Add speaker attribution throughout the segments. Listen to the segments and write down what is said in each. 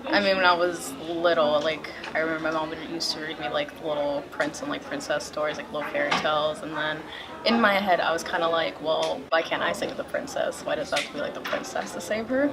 Speaker 1: I mean, when I was little, like, I remember my mom used to read me, like, little prince and, like, princess stories, like, little fairy tales, and then in my head, I was kind of like, well, why can't I save the princess? Why does it have to be, like, the princess to save her?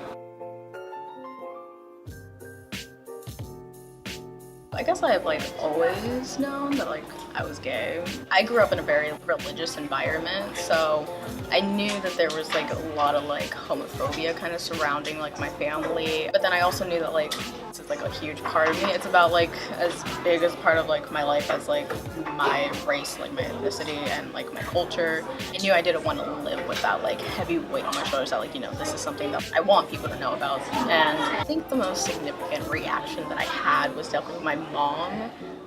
Speaker 1: I guess I've like always known that like I was gay. I grew up in a very religious environment, so I knew that there was like a lot of like homophobia kind of surrounding like my family. But then I also knew that like this is like a huge part of me. It's about like as big as part of like my life as like my race, like my ethnicity and like my culture. I knew I didn't want to live with that like heavy weight on my shoulders that like, you know, this is something that I want people to know about. And I think the most significant reaction that I had was definitely my mom,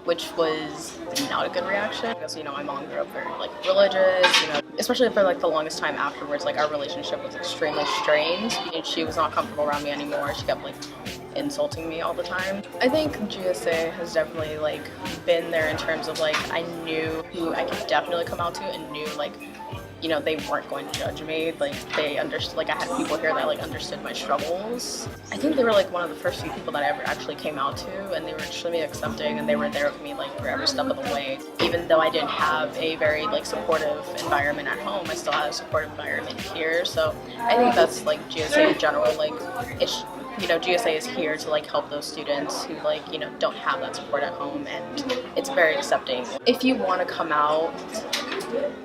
Speaker 1: which was not a good reaction because, you know, my mom grew up very like religious, you know, especially for like the longest time afterwards, like our relationship was extremely strained and she was not comfortable around me anymore. She kept like insulting me all the time. I think GSA has definitely like been there in terms of like I knew who I could definitely come out to and knew like, you know, they weren't going to judge me. Like they understood, like I had people here that like understood my struggles. I think they were like one of the first few people that I ever actually came out to, and they were extremely accepting and they were there with me like for every step of the way. Even though I didn't have a very like supportive environment at home, I still had a supportive environment here. So I think that's like GSA in general, like it's, you know, GSA is here to like help those students who like, you know, don't have that support at home, and it's very accepting. If you want to come out,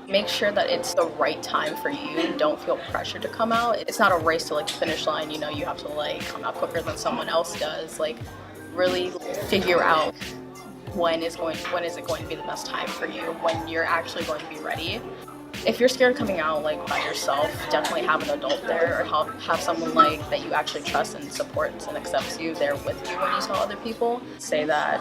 Speaker 1: make sure that it's the right time for you. Don't feel pressure to come out. It's not a race to like the finish line, you know, you have to like come out quicker than someone else does. Like really figure out when is it going to be the best time for you, when you're actually going to be ready. If you're scared of coming out like by yourself, definitely have an adult there or have someone like that you actually trust and supports and accepts you there with you when you tell other people. Say that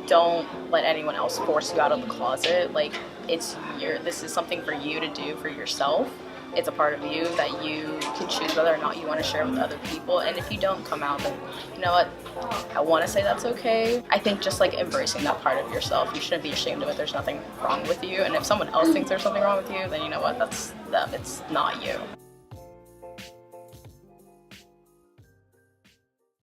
Speaker 1: don't let anyone else force you out of the closet. Like this is something for you to do for yourself. It's a part of you that you can choose whether or not you want to share with other people. And if you don't come out, then you know what? I want to say that's okay. I think just like embracing that part of yourself, you shouldn't be ashamed of it. There's nothing wrong with you. And if someone else thinks there's something wrong with you, then you know what? That's them. It's not you.